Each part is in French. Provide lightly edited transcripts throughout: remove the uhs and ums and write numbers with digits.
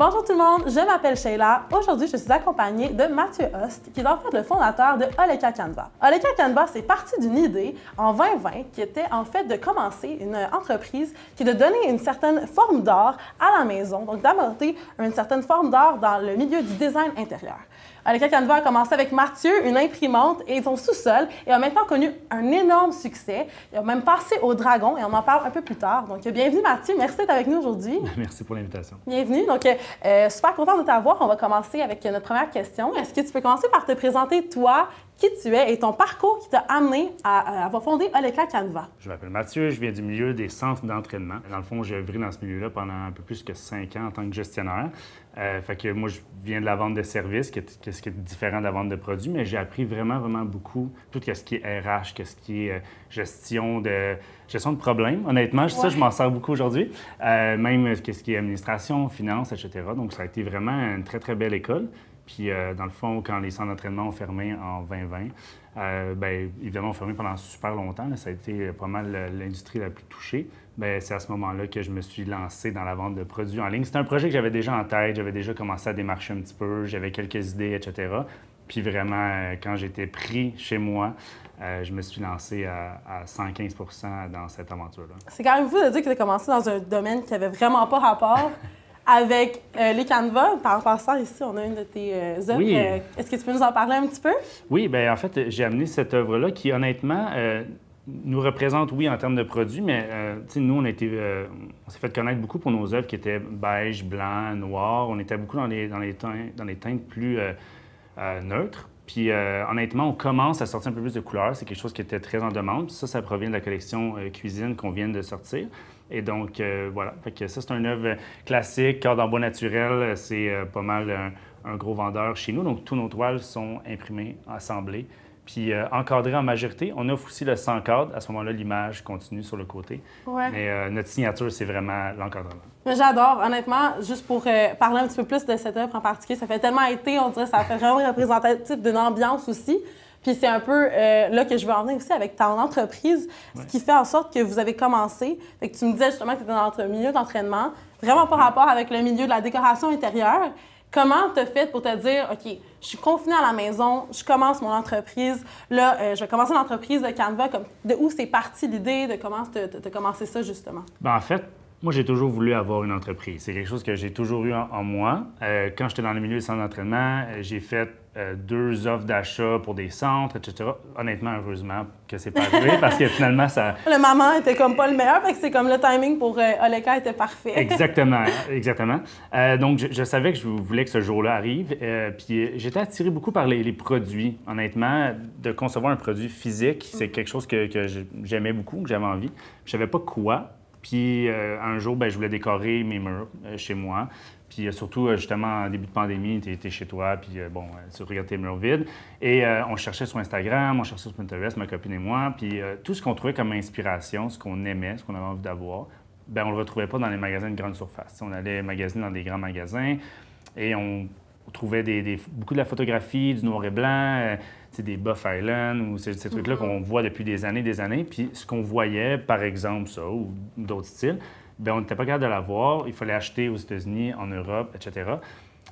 Bonjour tout le monde, je m'appelle Sheila. Aujourd'hui, je suis accompagnée de Mathieu Host, qui est en fait le fondateur de Oleka Canva. Oleka Canva, c'est parti d'une idée en 2020 qui était en fait de commencer une entreprise qui est de donner une certaine forme d'art à la maison, donc d'apporter une certaine forme d'art dans le milieu du design intérieur. Oleka Canva a commencé avec Mathieu, une imprimante et son sous-sol, et a maintenant connu un énorme succès. Il a même passé au Dragon, et on en parle un peu plus tard. Donc, bienvenue Mathieu, merci d'être avec nous aujourd'hui. Merci pour l'invitation. Bienvenue. Donc, super content de t'avoir. On va commencer avec notre première question. Est-ce que tu peux commencer par te présenter, toi, qui tu es et ton parcours qui t'a amené à avoir fondé Oleka Canva? Je m'appelle Mathieu, je viens du milieu des centres d'entraînement. Dans le fond, j'ai œuvré dans ce milieu-là pendant un peu plus que 5 ans en tant que gestionnaire. Fait que moi, je viens de la vente de services, qui est différent de la vente de produits, mais j'ai appris vraiment beaucoup tout ce qui est RH, ce qui est gestion de problèmes. Honnêtement, ça, je m'en sers beaucoup aujourd'hui. Même ce qui est administration, finance, etc. Donc, ça a été vraiment une très belle école. Puis, dans le fond, quand les centres d'entraînement ont fermé en 2020, bien, évidemment, ont fermé pendant super longtemps. Là, ça a été pas mal l'industrie la plus touchée. Bien, c'est à ce moment-là que je me suis lancé dans la vente de produits en ligne. C'était un projet que j'avais déjà en tête. J'avais déjà commencé à démarcher un petit peu. J'avais quelques idées, etc. Puis vraiment, quand j'étais pris chez moi, je me suis lancé à 115 % dans cette aventure-là. C'est quand même fou de dire que tu as commencé dans un domaine qui n'avait vraiment pas rapport avec les Canva. Par passant, ici, on a une de tes œuvres. Oui. Est-ce que tu peux nous en parler un petit peu? Oui, bien en fait, j'ai amené cette œuvre-là qui, honnêtement, nous représente, oui, en termes de produits, mais nous, on s'est fait connaître beaucoup pour nos œuvres qui étaient beige, blanc, noir. On était beaucoup dans les teintes plus neutres. Puis, honnêtement, on commence à sortir un peu plus de couleurs. C'est quelque chose qui était très en demande. Puis ça provient de la collection cuisine qu'on vient de sortir. Et donc, voilà. Fait que ça, c'est une œuvre classique, cadre en bois naturel. C'est pas mal un gros vendeur chez nous. Donc, tous nos toiles sont imprimées, assemblées, puis encadrées en majorité. On offre aussi le sans cadre. À ce moment-là, l'image continue sur le côté. Ouais. Mais notre signature, c'est vraiment l'encadrement. J'adore, honnêtement, juste pour parler un petit peu plus de cette œuvre en particulier, ça fait tellement été, on dirait, ça fait vraiment représentatif d'une ambiance aussi. Puis c'est un peu là que je veux en venir aussi avec ton entreprise, ce qui fait en sorte que vous avez commencé. Fait que tu me disais justement que tu étais dans notre milieu d'entraînement, vraiment pas rapport avec le milieu de la décoration intérieure. Comment tu as fait pour te dire, OK, je suis confinée à la maison, je commence mon entreprise, là, je vais commencer l'entreprise de Canva, de où c'est parti l'idée, de comment tu as commencé ça justement? Bien, en fait, moi, j'ai toujours voulu avoir une entreprise. C'est quelque chose que j'ai toujours eu en moi. Quand j'étais dans le milieu des centres d'entraînement, j'ai fait 2 offres d'achat pour des centres, etc. Honnêtement, heureusement que c'est pas arrivé parce que finalement, ça... Le moment était comme pas le meilleur, fait que c'est comme le timing pour Oleka était parfait. Exactement. Donc, je savais que je voulais que ce jour-là arrive. Puis j'étais attiré beaucoup par les produits. Honnêtement, de concevoir un produit physique, c'est quelque chose que j'aimais beaucoup, que j'avais envie. Je savais pas quoi. Puis un jour, bien, je voulais décorer mes murs chez moi. Puis surtout, justement, en début de pandémie, tu étais chez toi, puis tu regardes tes murs vides. Et on cherchait sur Instagram, on cherchait sur Pinterest, ma copine et moi. Puis tout ce qu'on trouvait comme inspiration, ce qu'on aimait, ce qu'on avait envie d'avoir, bien, on le retrouvait pas dans les magasins de grande surface. On allait magasiner dans des grands magasins et on trouvait beaucoup de la photographie, du noir et blanc, des Buff Island ou ces trucs-là qu'on voit depuis des années. Puis ce qu'on voyait, par exemple ça, ou d'autres styles, bien, on n'était pas capable de l'avoir. Il fallait acheter aux États-Unis, en Europe, etc.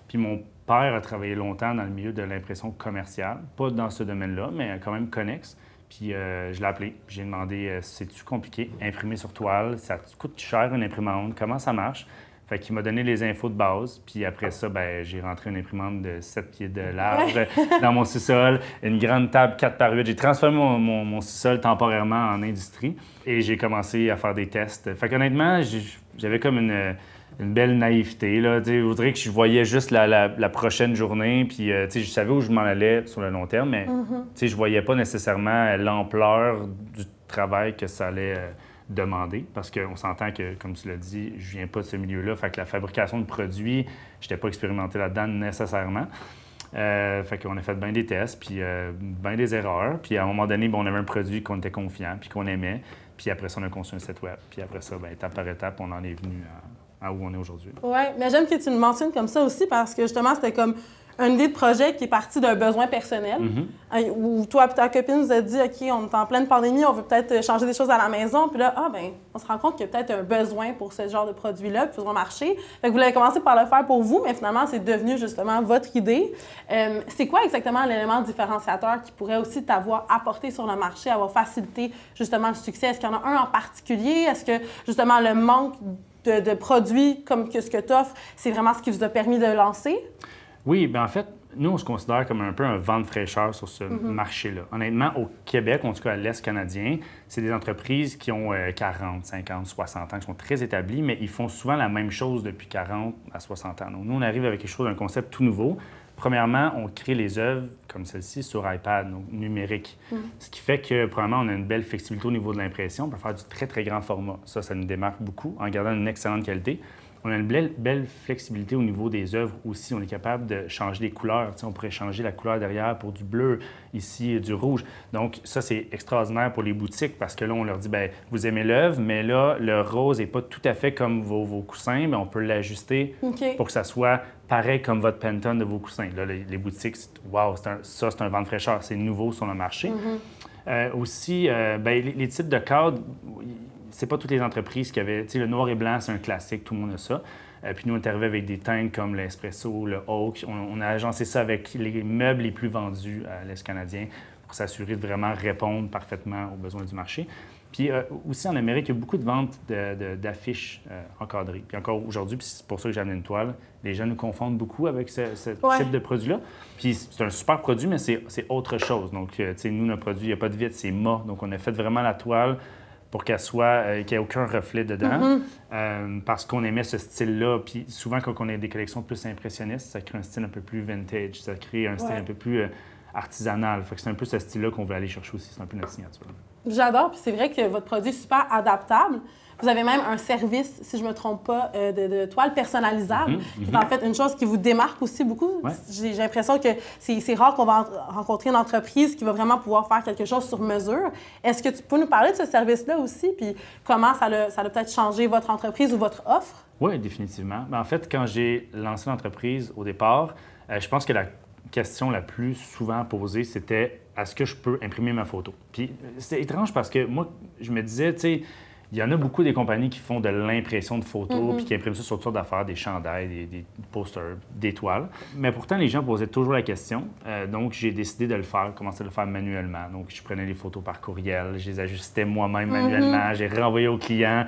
Puis mon père a travaillé longtemps dans le milieu de l'impression commerciale, pas dans ce domaine-là, mais quand même connexe. Puis je l'ai appelé, j'ai demandé c'est-tu compliqué, imprimer sur toile, ça coûte cher une imprimante, comment ça marche? Fait qu'il m'a donné les infos de base, puis après ça, ben, j'ai rentré une imprimante de 7 pieds de large dans mon sous-sol, une grande table 4x8. J'ai transformé mon sous-sol temporairement en industrie et j'ai commencé à faire des tests. Fait qu'honnêtement, j'avais comme une belle naïveté. Là. Je voudrais que je voyais juste la prochaine journée, puis je savais où je m'en allais sur le long terme, mais je voyais pas nécessairement l'ampleur du travail que ça allait... demander, parce qu'on s'entend que, comme tu l'as dit, je viens pas de ce milieu-là, fait que la fabrication de produits, je n'étais pas expérimenté là-dedans nécessairement. Fait qu'on a fait bien des tests, puis bien des erreurs, puis à un moment donné, on avait un produit qu'on était confiant, puis qu'on aimait, puis après ça, on a conçu un site web, puis après ça, étape par étape, on en est venu à où on est aujourd'hui. Oui, mais j'aime que tu le mentionnes comme ça aussi, parce que justement, c'était comme une idée de projet qui est partie d'un besoin personnel, où toi et ta copine vous avez dit, OK, on est en pleine pandémie, on veut peut-être changer des choses à la maison. Puis là, on se rend compte qu'il y a peut-être un besoin pour ce genre de produit-là, puis pour marcher. Fait que vous l'avez commencé par le faire pour vous, mais finalement, c'est devenu justement votre idée. C'est quoi exactement l'élément différenciateur qui pourrait aussi t'avoir apporté sur le marché, avoir facilité justement le succès? Est-ce qu'il y en a un en particulier? Est-ce que justement le manque de produits comme que ce que tu offres, c'est vraiment ce qui vous a permis de lancer? Oui, bien en fait, nous, on se considère comme un peu un vent de fraîcheur sur ce marché-là. Honnêtement, au Québec, en tout cas à l'Est canadien, c'est des entreprises qui ont 40, 50, 60 ans, qui sont très établies, mais ils font souvent la même chose depuis 40 à 60 ans. Donc, nous, on arrive avec quelque chose, un concept tout nouveau. Premièrement, on crée les œuvres comme celle-ci sur iPad, donc numérique. Ce qui fait que, premièrement, on a une belle flexibilité au niveau de l'impression. On peut faire du très, très grand format. Ça nous démarque beaucoup en gardant une excellente qualité. On a une belle flexibilité au niveau des œuvres aussi. On est capable de changer les couleurs. On pourrait changer la couleur derrière pour du bleu, ici du rouge. Donc ça, c'est extraordinaire pour les boutiques parce que là, on leur dit, bien, vous aimez l'œuvre, mais là, le rose n'est pas tout à fait comme vos coussins, mais on peut l'ajuster pour que ça soit pareil comme votre Pantone de vos coussins. Là, les boutiques, wow, ça, c'est un vent de fraîcheur. C'est nouveau sur le marché. Aussi, les types de cadres, c'est pas toutes les entreprises qui avaient... Tu sais, le noir et blanc, c'est un classique, tout le monde a ça. Puis nous, on est arrivé avec des teintes comme l'Espresso, le Oak. On a agencé ça avec les meubles les plus vendus à l'Est canadien pour s'assurer de vraiment répondre parfaitement aux besoins du marché. Puis aussi, en Amérique, il y a beaucoup de ventes d'affiches encadrées. Puis encore aujourd'hui, puis c'est pour ça que j'ai amené une toile, les gens nous confondent beaucoup avec ce type de produit-là. Puis c'est un super produit, mais c'est autre chose. Donc, tu sais, nous, notre produit, il n'y a pas de vitre, c'est mat. Donc, on a fait vraiment la toile pour qu'elle soit, qu'il n'y ait aucun reflet dedans, parce qu'on aimait ce style-là. Puis souvent, quand on a des collections plus impressionnistes, ça crée un style un peu plus vintage, ça crée un style un peu plus artisanal. Fait que c'est un peu ce style-là qu'on veut aller chercher aussi, c'est un peu notre signature. J'adore, puis c'est vrai que votre produit est super adaptable. Vous avez même un service, si je ne me trompe pas, de toile personnalisable, qui est en fait une chose qui vous démarque aussi beaucoup. Ouais. J'ai l'impression que c'est rare qu'on va rencontrer une entreprise qui va vraiment pouvoir faire quelque chose sur mesure. Est-ce que tu peux nous parler de ce service-là aussi, puis comment ça a peut-être changé votre entreprise ou votre offre? Oui, définitivement. En fait, quand j'ai lancé l'entreprise au départ, je pense que la question la plus souvent posée, c'était « est-ce que je peux imprimer ma photo? » Puis c'est étrange parce que moi, je me disais, tu sais, il y en a beaucoup des compagnies qui font de l'impression de photos puis qui impriment ça sur toutes sortes d'affaires, des chandails, des posters, des toiles. Mais pourtant, les gens posaient toujours la question. Donc, j'ai décidé de le faire, commencer à le faire manuellement. Donc, je prenais les photos par courriel, je les ajustais moi-même manuellement, j'ai renvoyé aux clients.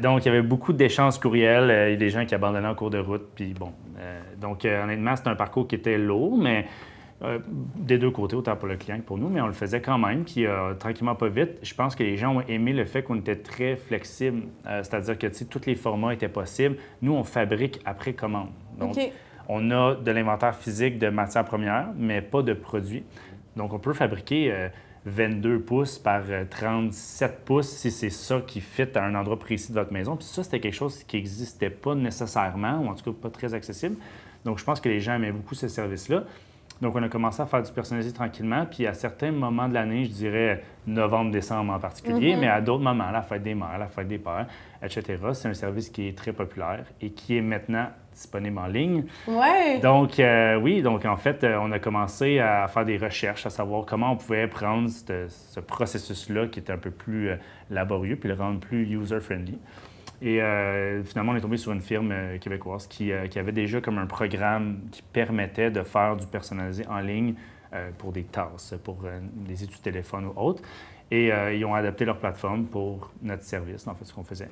Donc, il y avait beaucoup d'échanges courriels. Il y a des gens qui abandonnaient en cours de route. Puis bon, donc, honnêtement, c'était un parcours qui était lourd, mais... des deux côtés, autant pour le client que pour nous, mais on le faisait quand même. Puis tranquillement, pas vite, je pense que les gens ont aimé le fait qu'on était très flexible. C'est-à-dire que tous les formats étaient possibles. Nous, on fabrique après commande. Donc, on a de l'inventaire physique de matières premières, mais pas de produits. Donc, on peut fabriquer 22 pouces par 37 pouces si c'est ça qui fit à un endroit précis de votre maison. Puis ça, c'était quelque chose qui n'existait pas nécessairement, ou en tout cas pas très accessible. Donc, je pense que les gens aimaient beaucoup ce service-là. Donc, on a commencé à faire du personnalisé tranquillement. Puis, à certains moments de l'année, je dirais novembre, décembre en particulier, mais à d'autres moments, la fête des mères, la fête des pères, etc., c'est un service qui est très populaire et qui est maintenant disponible en ligne. Ouais. Donc, oui, donc en fait, on a commencé à faire des recherches, à savoir comment on pouvait prendre ce processus-là qui était un peu plus laborieux puis le rendre plus user-friendly. Et finalement, on est tombé sur une firme québécoise qui avait déjà comme un programme qui permettait de faire du personnalisé en ligne pour des tasses, pour des études de téléphone ou autres. Et ils ont adapté leur plateforme pour notre service, en fait, ce qu'on faisait.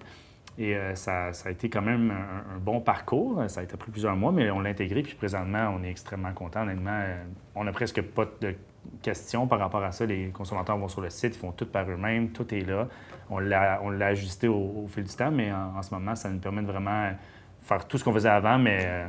Et ça a été quand même un bon parcours. Ça a été pris plusieurs mois, mais on l'a intégré. Puis présentement, on est extrêmement contents. Honnêtement, on n'a presque pas de questions par rapport à ça. Les consommateurs vont sur le site, ils font tout par eux-mêmes, tout est là. On l'a ajusté au fil du temps, mais en ce moment, ça nous permet de vraiment faire tout ce qu'on faisait avant, mais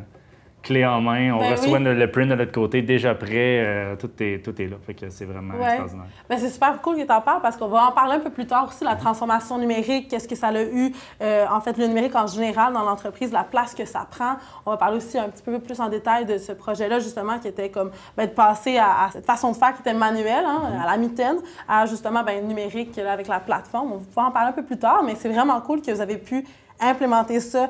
clé en main. On reçoit le print de notre côté, déjà prêt, tout est là. Fait que c'est vraiment extraordinaire. Bien, c'est super cool que tu en parles parce qu'on va en parler un peu plus tard aussi, la transformation numérique, qu'est-ce que ça a eu, en fait, le numérique en général dans l'entreprise, la place que ça prend. On va parler aussi un petit peu plus en détail de ce projet-là, justement, qui était comme de passer à cette façon de faire qui était manuelle, à la mitaine, à justement numérique là, avec la plateforme. On va pouvoir en parler un peu plus tard, mais c'est vraiment cool que vous avez pu implémenter ça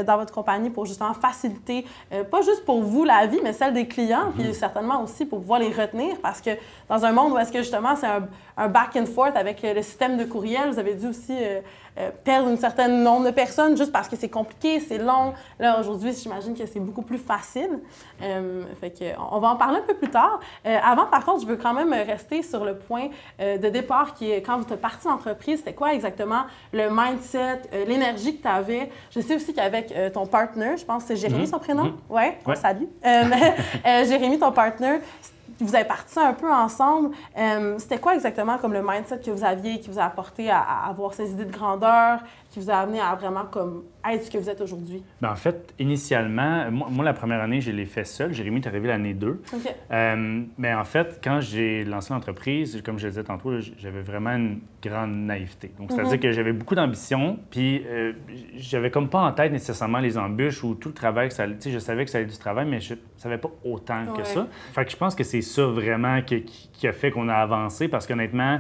dans votre compagnie pour justement faciliter, pas juste pour vous la vie, mais celle des clients, puis certainement aussi pour pouvoir les retenir, parce que dans un monde où est-ce que justement c'est un back and forth avec le système de courriel, vous avez dû aussi perdre un certain nombre de personnes juste parce que c'est compliqué, c'est long. Là, aujourd'hui, j'imagine que c'est beaucoup plus facile. Fait que, on va en parler un peu plus tard. Avant, par contre, je veux quand même rester sur le point de départ qui est quand vous êtes parti d'entreprise, c'était quoi exactement le mindset, l'énergie que tu avais? Je sais aussi qu'avec ton partner, je pense que c'est Jérémy son prénom? Oui, on salue. Jérémy, ton partner, vous avez parti un peu ensemble. C'était quoi exactement comme le mindset que vous aviez, qui vous a apporté à avoir ces idées de grandeur, qui vous a amené à vraiment comme être ce que vous êtes aujourd'hui? Bien, en fait, initialement, moi, la première année, je l'ai fait seul. Jérémy est arrivé l'année 2. OK. Mais en fait, quand j'ai lancé l'entreprise, comme je le disais tantôt, j'avais vraiment une grande naïveté. Donc, c'est-à-dire que j'avais beaucoup d'ambition, puis j'avais comme pas en tête nécessairement les embûches ou tout le travail que ça allait. Tu sais, je savais que ça allait du travail, mais je savais pas autant que ça. Fait que je pense que c'est ça vraiment qui a fait qu'on a avancé, parce qu'honnêtement,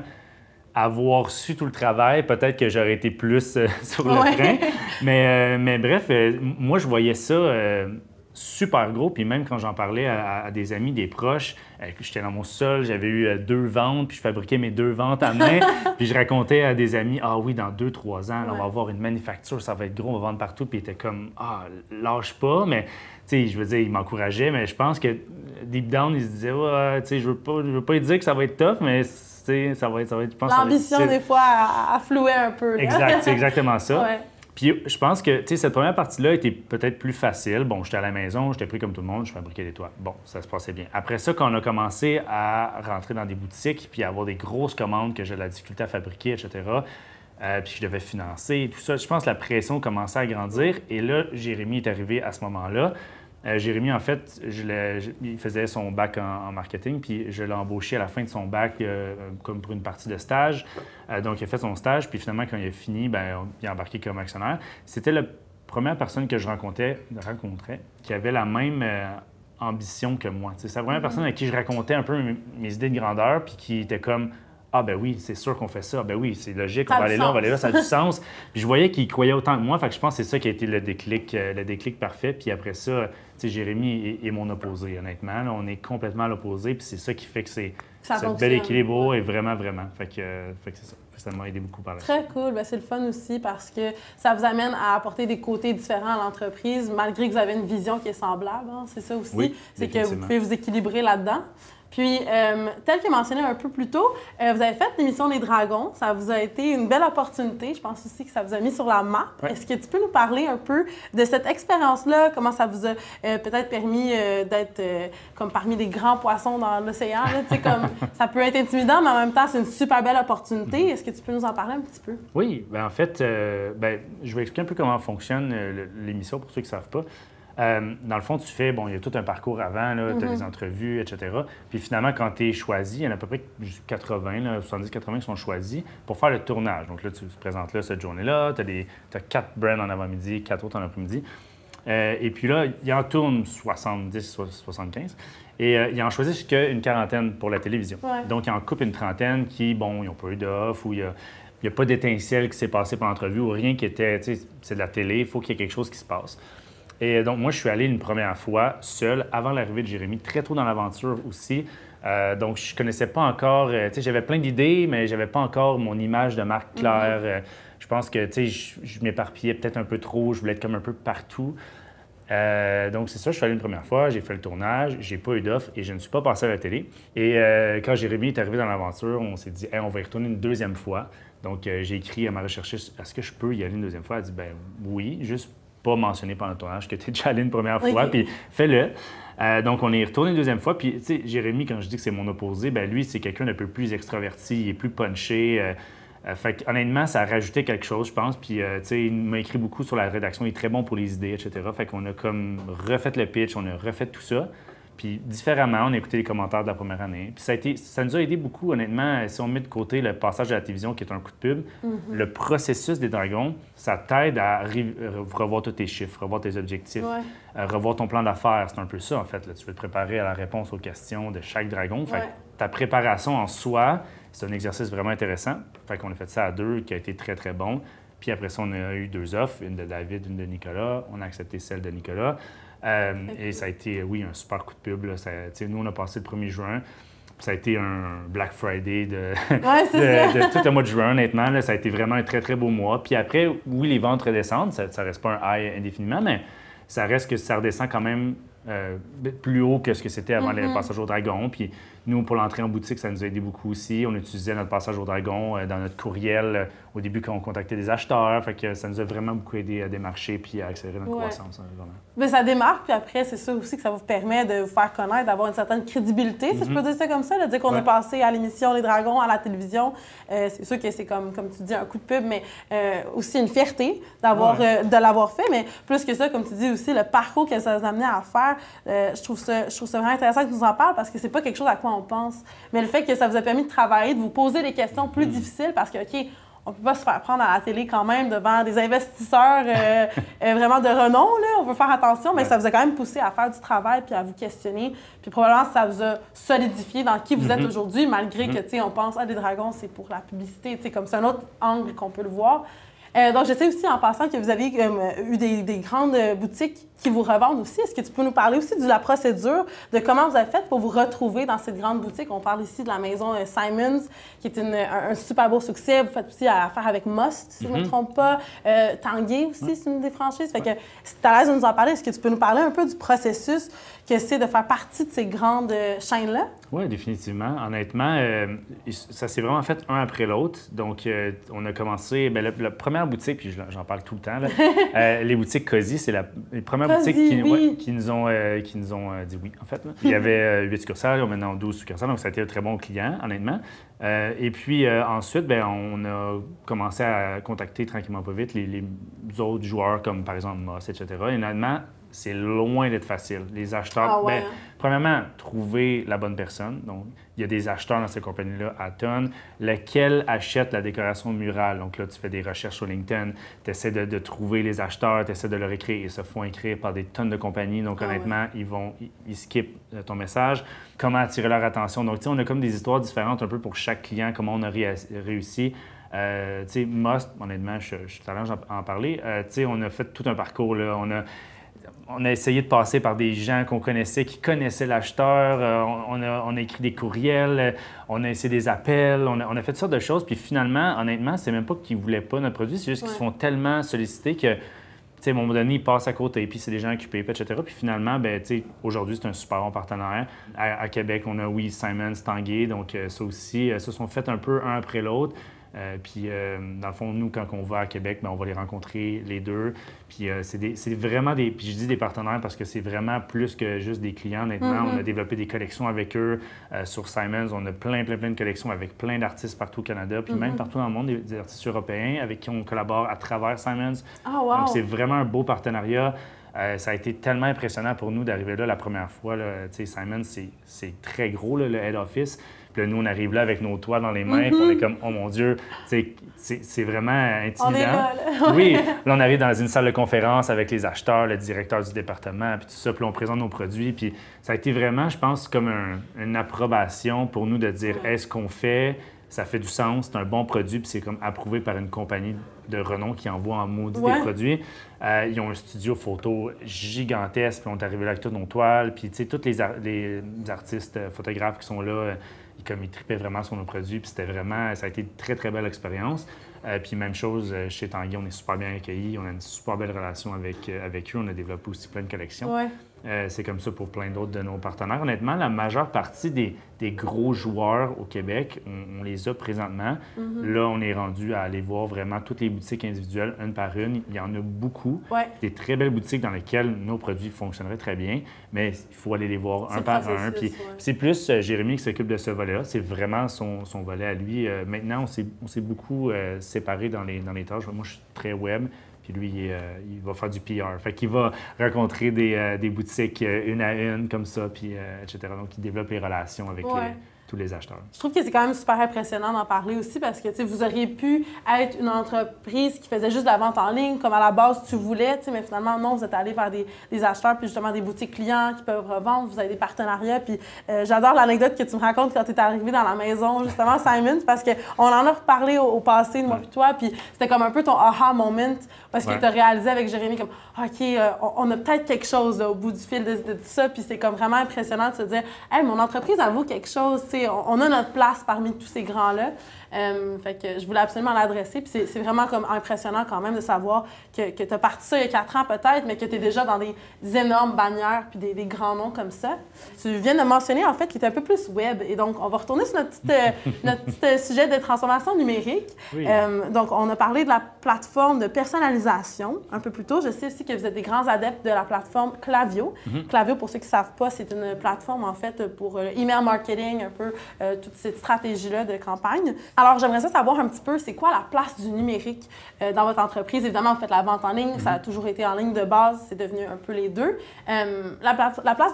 avoir su tout le travail, peut-être que j'aurais été plus sur le frein. Mais bref, moi, je voyais ça super gros. Puis même quand j'en parlais à des amis, des proches, j'étais dans mon sol, j'avais eu 2 ventes, puis je fabriquais mes 2 ventes à main. Puis je racontais à des amis, ah oui, dans 2-3 ans, là, on va avoir une manufacture, ça va être gros, on va vendre partout. Puis ils étaient comme, ah, lâche pas. Mais tu sais, je veux dire, ils m'encourageaient, mais je pense que deep down, ils se disaient, ouais, tu sais, je veux pas dire que ça va être tough, mais ça va être, je pense. L'ambition, des fois, a floué un peu. Là. Exact, c'est exactement ça. Ouais. Puis je pense que, tu sais, cette première partie-là était peut-être plus facile. Bon, j'étais à la maison, j'étais pris comme tout le monde, je fabriquais des toits. Bon, ça se passait bien. Après ça, quand on a commencé à rentrer dans des boutiques puis à avoir des grosses commandes que j'ai de la difficulté à fabriquer, etc., puis je devais financer et tout ça, je pense que la pression commençait à grandir. Et là, Jérémy est arrivé à ce moment-là. Jérémy, en fait, il faisait son bac en marketing, puis je l'ai embauché à la fin de son bac comme pour une partie de stage. Donc, il a fait son stage, puis finalement, quand il a fini, il a embarqué comme actionnaire. C'était la première personne que je rencontrais qui avait la même ambition que moi. C'est la première personne à qui je racontais un peu mes idées de grandeur, puis qui était comme... Ah ben oui, c'est sûr qu'on fait ça. Ben oui, c'est logique, on va aller là, on va aller là, ça a du sens. Puis je voyais qu'il croyait autant que moi, fait que je pense que c'est ça qui a été le déclic parfait. Puis après ça, tu sais, Jérémy est mon opposé, honnêtement. Là, on est complètement à l'opposé, puis c'est ça qui fait que c'est ce bel équilibre, et vraiment. Fait que c'est ça. Ça m'a aidé beaucoup par la suite. Très cool. Bien, c'est le fun aussi parce que ça vous amène à apporter des côtés différents à l'entreprise, malgré que vous avez une vision qui est semblable. Hein? C'est ça aussi. Oui, c'est que vous pouvez vous équilibrer là-dedans. Puis, tel que mentionné un peu plus tôt, vous avez fait l'émission Les Dragons. Ça vous a été une belle opportunité. Je pense aussi que ça vous a mis sur la map. Ouais. Est-ce que tu peux nous parler un peu de cette expérience-là? Comment ça vous a peut-être permis d'être comme parmi les grands poissons dans l'océan? Comme, ça peut être intimidant, mais en même temps, c'est une super belle opportunité. Est-ce que tu peux nous en parler un petit peu? Oui. Bien, en fait, je vais expliquer un peu comment fonctionne l'émission pour ceux qui ne savent pas. Dans le fond, tu fais, il y a tout un parcours avant, tu as des entrevues, etc. Puis finalement, quand tu es choisi, il y en a à peu près 80, 70-80 qui sont choisis pour faire le tournage. Donc là, tu te présentes là cette journée-là, tu as 4 brands en avant-midi, 4 autres en après-midi. Et puis là, il en tourne 70-75. Et ils en choisissent qu'une quarantaine pour la télévision. Ouais. Donc, ils en coupent une trentaine qui, ils n'ont pas eu d'offre ou il n'y a pas d'étincelle qui s'est passé pour l'entrevue ou rien qui était, c'est de la télé, il faut qu'il y ait quelque chose qui se passe. Et donc, moi, je suis allé une première fois seul, avant l'arrivée de Jérémy, très tôt dans l'aventure aussi. Donc, je ne connaissais pas encore, j'avais plein d'idées, mais je n'avais pas encore mon image de marque claire. Je pense que, je m'éparpillais peut-être un peu trop, je voulais être comme un peu partout. Donc, c'est ça, je suis allé une première fois, j'ai fait le tournage, j'ai pas eu d'offre et je ne suis pas passé à la télé. Et quand Jérémy est arrivé dans l'aventure, on s'est dit, hey, on va y retourner une deuxième fois. Donc, j'ai écrit à ma recherchiste, est-ce que je peux y aller une deuxième fois? Elle a dit, ben oui, juste pas mentionné pendant le tournage que tu es déjà allé une première fois, puis fais-le. Donc, on est retourné une deuxième fois. Puis, tu sais, Jérémy, quand je dis que c'est mon opposé, ben lui, c'est quelqu'un d'un peu plus extraverti, il est plus punché. Fait honnêtement, ça a rajouté quelque chose, je pense. Puis, tu sais, il m'a écrit beaucoup sur la rédaction, il est très bon pour les idées, etc. Fait qu'on a comme refait le pitch, on a refait tout ça. Puis différemment, on a écouté les commentaires de la première année. Puis ça nous a aidé beaucoup, honnêtement. Si on met de côté le passage à la télévision, qui est un coup de pub, le processus des Dragons, ça t'aide à revoir tous tes chiffres, revoir tes objectifs, revoir ton plan d'affaires. C'est un peu ça, en fait. Là. Tu veux te préparer à la réponse aux questions de chaque dragon. Fait que ta préparation en soi, c'est un exercice vraiment intéressant. Fait qu'on a fait ça à 2, qui a été très, très bon. Puis après ça, on a eu 2 offres, une de David, une de Nicolas. On a accepté celle de Nicolas. Et ça a été, oui, un super coup de pub. Là. Nous, on a passé le 1er juin. Ça a été un Black Friday de tout le mois de juin, honnêtement. Là, ça a été vraiment un très, très beau mois. Puis après, oui, les ventes redescendent. Ça ne reste pas un high indéfiniment, mais ça reste que ça redescend quand même plus haut que ce que c'était avant le passage au dragon. Puis nous, pour l'entrée en boutique, ça nous a aidé beaucoup aussi. On utilisait notre passage au dragon dans notre courriel au début quand on contactait des acheteurs. Fait que ça nous a vraiment beaucoup aidé à démarcher puis à accélérer notre croissance. Vraiment. Mais ça démarque, puis après, c'est sûr aussi que ça vous permet de vous faire connaître, d'avoir une certaine crédibilité, si je peux dire ça comme ça. Là, dire qu'on est passé à l'émission Les Dragons, à la télévision, c'est sûr que c'est comme tu dis, un coup de pub, mais aussi une fierté de l'avoir fait. Mais plus que ça, comme tu dis aussi, le parcours que ça vous a amené à faire, je trouve ça vraiment intéressant que tu nous en parles parce que c'est pas quelque chose à quoi on pense. Mais le fait que ça vous a permis de travailler, de vous poser des questions plus difficiles parce que, OK, on ne peut pas se faire prendre à la télé quand même devant des investisseurs vraiment de renom. Là. On veut faire attention, mais ça vous a quand même poussé à faire du travail puis à vous questionner. Puis probablement, ça vous a solidifié dans qui vous êtes aujourd'hui, malgré que, tu sais, on pense, les dragons, c'est pour la publicité. Tu sais, comme c'est un autre angle qu'on peut le voir. Donc, je sais aussi en passant que vous avez eu des grandes boutiques qui vous revendent aussi. Est-ce que tu peux nous parler aussi de la procédure, de comment vous avez fait pour vous retrouver dans cette grande boutique? On parle ici de la maison Simons, qui est un super beau succès. Vous faites aussi affaire avec Most, si je ne me trompe pas. Tanguay aussi, c'est une des franchises. Fait que si tu es à l'aise de nous en parler, est-ce que tu peux nous parler un peu du processus que c'est de faire partie de ces grandes chaînes-là? Oui, définitivement. Honnêtement, ça s'est vraiment fait un après l'autre. Donc, on a commencé... Bien, la première boutique, puis j'en parle tout le temps, là, les boutiques Cozy, c'est les premières boutiques qui nous ont dit oui, en fait. Là. Il y avait 8 succursales, on est maintenant 12 succursales, donc ça a été un très bon client, honnêtement. Et puis ensuite, bien, on a commencé à contacter tranquillement pas vite les autres joueurs, comme par exemple Moss, etc. Et honnêtement, c'est loin d'être facile. Les acheteurs, premièrement, trouver la bonne personne. Donc, il y a des acheteurs dans ces compagnies-là à tonnes. Lequel achète la décoration murale? Donc là, tu fais des recherches sur LinkedIn, tu essaies de trouver les acheteurs, tu essaies de leur écrire. Ils se font écrire par des tonnes de compagnies. Donc, honnêtement, ils skippent ton message. Comment attirer leur attention? Donc, tu sais, on a comme des histoires différentes un peu pour chaque client, comment on a réussi. Tu sais, Most, honnêtement, je suis tout à l'heure en parler. Tu sais, on a fait tout un parcours, là. On a essayé de passer par des gens qu'on connaissait, qui connaissaient l'acheteur. On a écrit des courriels, on a essayé des appels, on a fait toutes sortes de choses. Puis finalement, honnêtement, c'est même pas qu'ils ne voulaient pas notre produit, c'est juste qu'ils se font tellement solliciter que, tu sais, à un moment donné, ils passent à côté, puis c'est des gens occupés, etc. Puis finalement, ben, tu sais, aujourd'hui, c'est un super bon partenaire. À Québec, on a, oui, Simons, Tanguay, donc ça aussi, se sont fait un peu un après l'autre. Puis, dans le fond, nous, quand on va à Québec, bien, on va les rencontrer, les deux. Puis, c'est vraiment des... Puis, je dis des partenaires parce que c'est vraiment plus que juste des clients, honnêtement. On a développé des collections avec eux. Sur Simons, on a plein de collections avec plein d'artistes partout au Canada, puis même partout dans le monde, des artistes européens avec qui on collabore à travers Simons. Donc, c'est vraiment un beau partenariat. Ça a été tellement impressionnant pour nous d'arriver là la première fois. Tu sais, Simons, c'est très gros, là, le head office. Puis là, nous, on arrive là avec nos toiles dans les mains, puis on est comme, oh mon Dieu, c'est vraiment intimidant. On est là. Oui, là, on arrive dans une salle de conférence avec les acheteurs, le directeur du département, puis tout ça, puis on présente nos produits. Puis ça a été vraiment, je pense, comme une approbation pour nous de dire, est-ce qu'on fait, ça fait du sens, c'est un bon produit, puis c'est comme approuvé par une compagnie de renom qui envoie en maudit des produits. Ils ont un studio photo gigantesque, puis on est arrivé là avec toutes nos toiles, puis tu sais, tous les artistes photographes qui sont là, ils tripaient vraiment sur nos produits, puis ça a été une très, très belle expérience. Puis même chose chez Tanguay, on est super bien accueillis, on a une super belle relation avec eux, on a développé aussi plein de collections. C'est comme ça pour plein d'autres de nos partenaires. Honnêtement, la majeure partie des gros joueurs au Québec, on les a présentement. Là, on est rendu à aller voir vraiment toutes les boutiques individuelles, une par une. Il y en a beaucoup. Des très belles boutiques dans lesquelles nos produits fonctionneraient très bien, mais il faut aller les voir un par un. Puis c'est plus Jérémy qui s'occupe de ce volet-là. C'est vraiment son volet à lui. Maintenant, on s'est beaucoup séparés dans les tâches. Moi, je suis très web. Puis lui, il va faire du PR. Fait qu'il va rencontrer des boutiques une à une, comme ça, puis etc. Donc, il développe les relations avec tous les acheteurs. Je trouve que c'est quand même super impressionnant d'en parler aussi parce que vous auriez pu être une entreprise qui faisait juste de la vente en ligne, comme à la base tu voulais, mais finalement, non, vous êtes allé vers des acheteurs, puis justement des boutiques clients qui peuvent revendre, vous avez des partenariats. Puis j'adore l'anecdote que tu me racontes quand tu es arrivé dans la maison, justement, Simon, parce qu'on en a reparlé au passé, moi et toi, puis c'était comme un peu ton aha moment parce que tu as réalisé avec Jérémy comme OK, on a peut-être quelque chose là, au bout du fil de tout ça, puis c'est comme vraiment impressionnant de se dire hey, mon entreprise, elle vaut quelque chose, on a notre place parmi tous ces grands-là. Fait que je voulais absolument l'adresser, puis c'est vraiment comme impressionnant quand même de savoir que tu as parti ça il y a 4 ans peut-être, mais que tu es déjà dans des énormes bannières puis des grands noms comme ça. Tu viens de mentionner en fait qu'il est un peu plus web, et donc on va retourner sur notre petit sujet de transformation numérique. Oui. Donc on a parlé de la plateforme de personnalisation un peu plus tôt. Je sais aussi que vous êtes des grands adeptes de la plateforme Klaviyo. Klaviyo, pour ceux qui ne savent pas, c'est une plateforme en fait pour email marketing, un peu toute cette stratégie-là de campagne. Alors, j'aimerais savoir un petit peu, c'est quoi la place du numérique dans votre entreprise? Évidemment, vous faites la vente en ligne, ça a toujours été en ligne de base, c'est devenu un peu les deux. La place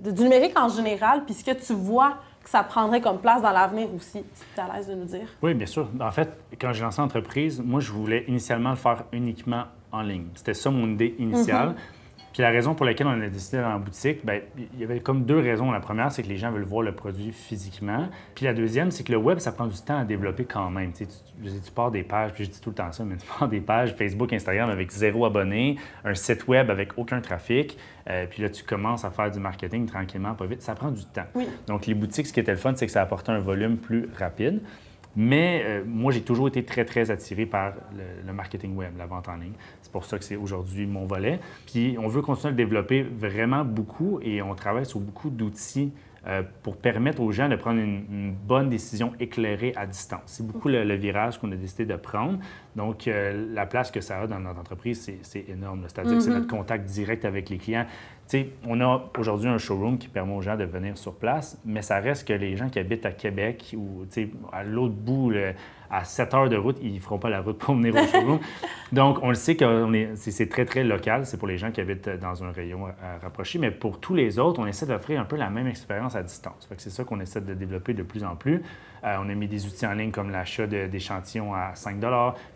du numérique en général, puis ce que tu vois que ça prendrait comme place dans l'avenir aussi, si tu es à l'aise de nous dire. Oui, bien sûr. En fait, quand j'ai lancé l'entreprise, moi, je voulais initialement le faire uniquement en ligne. C'était ça mon idée initiale. Puis la raison pour laquelle on a décidé d'aller en boutique, bien, il y avait comme 2 raisons. La première, c'est que les gens veulent voir le produit physiquement. Puis la deuxième, c'est que le web, ça prend du temps à développer quand même. Tu pars des pages, puis je dis tout le temps ça, mais tu pars des pages Facebook, Instagram avec 0 abonnés, un site web avec aucun trafic. Puis là, tu commences à faire du marketing tranquillement, pas vite. Ça prend du temps. Oui. Donc les boutiques, ce qui était le fun, c'est que ça apportait un volume plus rapide. Mais moi, j'ai toujours été très, très attiré par le marketing web, la vente en ligne. C'est pour ça que c'est aujourd'hui mon volet. Puis on veut continuer à le développer vraiment beaucoup et on travaille sur beaucoup d'outils pour permettre aux gens de prendre une bonne décision éclairée à distance. C'est beaucoup le virage qu'on a décidé de prendre. Donc, la place que ça a dans notre entreprise, c'est énorme. C'est-à-dire que c'est notre contact direct avec les clients. Tu sais, on a aujourd'hui un showroom qui permet aux gens de venir sur place, mais ça reste que les gens qui habitent à Québec ou à l'autre bout, à 7 heures de route, ils ne feront pas la route pour venir au showroom. Donc, on le sait que c'est très, très local. C'est pour les gens qui habitent dans un rayon rapproché. Mais pour tous les autres, on essaie d'offrir un peu la même expérience à distance. Fait que c'est ça qu'on essaie de développer de plus en plus. On a mis des outils en ligne comme l'achat d'échantillons à 5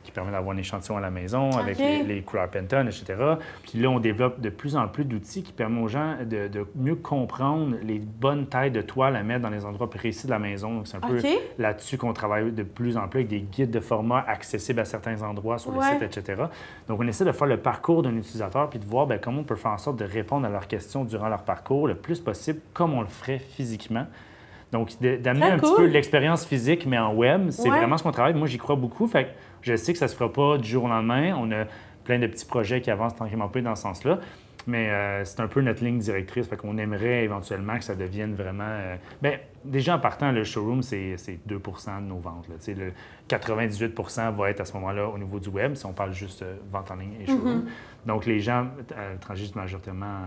qui permet d'avoir un échantillon à la maison avec les couleurs Pantone, etc. Puis là, on développe de plus en plus d'outils qui permettent aux gens de mieux comprendre les bonnes tailles de toile à mettre dans les endroits précis de la maison. Donc, c'est un peu là-dessus qu'on travaille de plus en plus avec des guides de format accessibles à certains endroits sur le site, etc. Donc, on essaie de faire le parcours d'un utilisateur puis de voir comment on peut faire en sorte de répondre à leurs questions durant leur parcours le plus possible comme on le ferait physiquement. Donc, d'amener un petit peu l'expérience physique, mais en web, c'est vraiment ce qu'on travaille. Moi, j'y crois beaucoup. Fait que je sais que ça ne se fera pas du jour au lendemain. On a plein de petits projets qui avancent tranquillement peu dans ce sens-là. Mais c'est un peu notre ligne directrice. Fait qu'on aimerait éventuellement que ça devienne vraiment... déjà, en partant, le showroom, c'est 2 de nos ventes. Là. Le 98 va être à ce moment-là au niveau du web, si on parle juste vente en ligne et showroom. Donc, les gens transigent majoritairement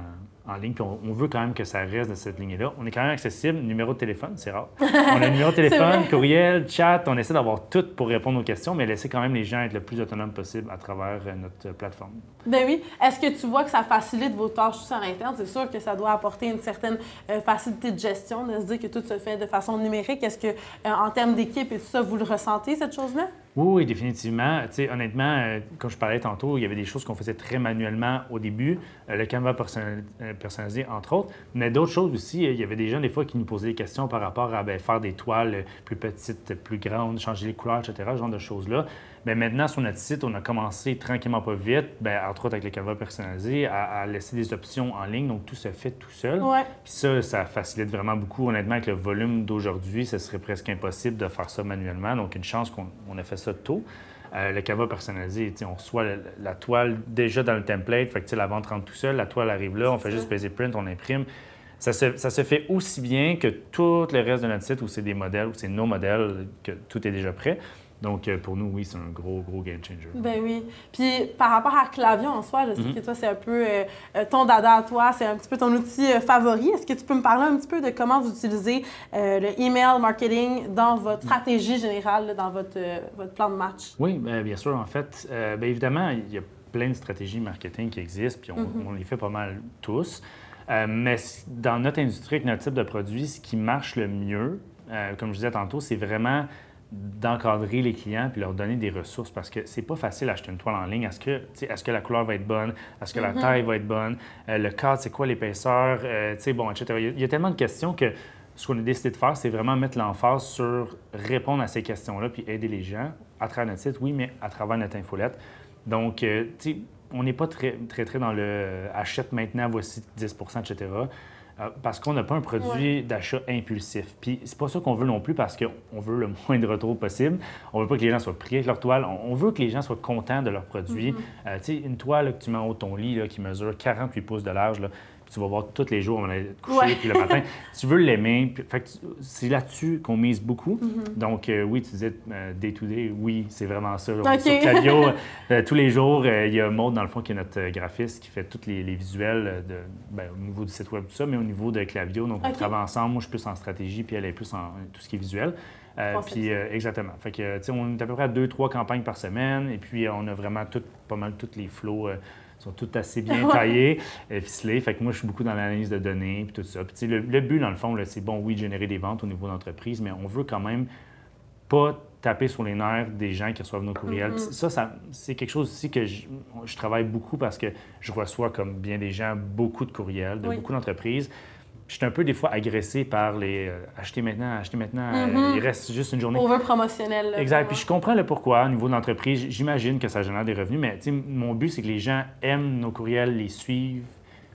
en ligne. Puis on veut quand même que ça reste de cette ligne-là. On est quand même accessible. Numéro de téléphone, c'est rare. On a un numéro de téléphone, courriel, chat. On essaie d'avoir tout pour répondre aux questions, mais laisser quand même les gens être le plus autonomes possible à travers notre plateforme. Ben oui. Est-ce que tu vois que ça facilite vos tâches aussi à l'interne? C'est sûr que ça doit apporter une certaine facilité de gestion, de se dire que tout se fait de façon numérique. Est-ce que, en termes d'équipe et tout ça, vous le ressentez, cette chose-là? Oui, définitivement. Honnêtement, comme je parlais tantôt, il y avait des choses qu'on faisait très manuellement au début, le Canva personnalisé, entre autres, mais d'autres choses aussi. Il y avait des gens, des fois, qui nous posaient des questions par rapport à faire des toiles plus petites, plus grandes, changer les couleurs, etc., ce genre de choses-là. Bien, maintenant, sur notre site, on a commencé tranquillement pas vite, entre autres avec le Canva personnalisé, à laisser des options en ligne. Donc, tout se fait tout seul. Puis ça facilite vraiment beaucoup. Honnêtement, avec le volume d'aujourd'hui, ce serait presque impossible de faire ça manuellement. Donc, une chance qu'on a fait ça tôt. Le Canva personnalisé, on reçoit la toile déjà dans le template. Fait que la vente rentre tout seul, la toile arrive là, on fait juste basic print, on imprime. Ça se fait aussi bien que tout le reste de notre site où c'est des modèles, où c'est nos modèles, que tout est déjà prêt. Donc, pour nous, oui, c'est un gros game changer. Ben oui. Puis, par rapport à Klaviyo en soi, je sais que toi, c'est un peu ton dada à toi, c'est un petit peu ton outil favori. Est-ce que tu peux me parler un petit peu de comment vous utilisez le email marketing dans votre stratégie générale, dans votre plan de match? Oui, bien sûr. En fait, évidemment, il y a plein de stratégies marketing qui existent, puis on les fait pas mal tous. Mais dans notre industrie, avec notre type de produit, ce qui marche le mieux, comme je disais tantôt, c'est vraiment d'encadrer les clients puis leur donner des ressources parce que c'est pas facile d'acheter une toile en ligne. Est-ce que la couleur va être bonne? Est-ce que la taille va être bonne? Le cadre, c'est quoi l'épaisseur? Etc. Il y a tellement de questions que ce qu'on a décidé de faire, c'est vraiment mettre l'emphase sur répondre à ces questions-là puis aider les gens à travers notre site, oui, mais à travers notre infolette. Donc, on n'est pas très dans le achète maintenant, voici 10 etc. Parce qu'on n'a pas un produit d'achat impulsif. Puis c'est pas ça qu'on veut non plus parce qu'on veut le moins de retours possible. On veut pas que les gens soient pris avec leur toile. On veut que les gens soient contents de leur produit. Une toile là, que tu mets en haut de ton lit là, qui mesure 48 pouces de large, là, puis tu vas voir tous les jours, on va aller te coucher, puis le matin, tu veux l'aimer. C'est là-dessus qu'on mise beaucoup. Donc, oui, tu disais day-to-day, oui, c'est vraiment ça. Sur Klaviyo, tous les jours, il y a Maude, dans le fond, qui est notre graphiste, qui fait tous les visuels au niveau du site web, tout ça, mais au niveau de Klaviyo. Donc, on travaille ensemble. Moi, je suis plus en stratégie, puis elle est plus en tout ce qui est visuel. Exactement. Fait que, on est à peu près à 2-3 campagnes par semaine, et puis on a vraiment pas mal tous les flows. Sont tous assez bien taillés, ficelés. Fait que moi, je suis beaucoup dans l'analyse de données puis tout ça. Puis le but, dans le fond, là, c'est bon, oui, de générer des ventes au niveau d'entreprise, mais on veut quand même pas taper sur les nerfs des gens qui reçoivent nos courriels. Ça c'est quelque chose aussi que je travaille beaucoup parce que je reçois, comme bien des gens, beaucoup de courriels de beaucoup d'entreprises. Je suis un peu des fois agressé par les acheter maintenant, il reste juste une journée. Over-promotionnel. Exact. Vraiment. Puis je comprends le pourquoi au niveau de l'entreprise. J'imagine que ça génère des revenus, mais mon but, c'est que les gens aiment nos courriels, les suivent,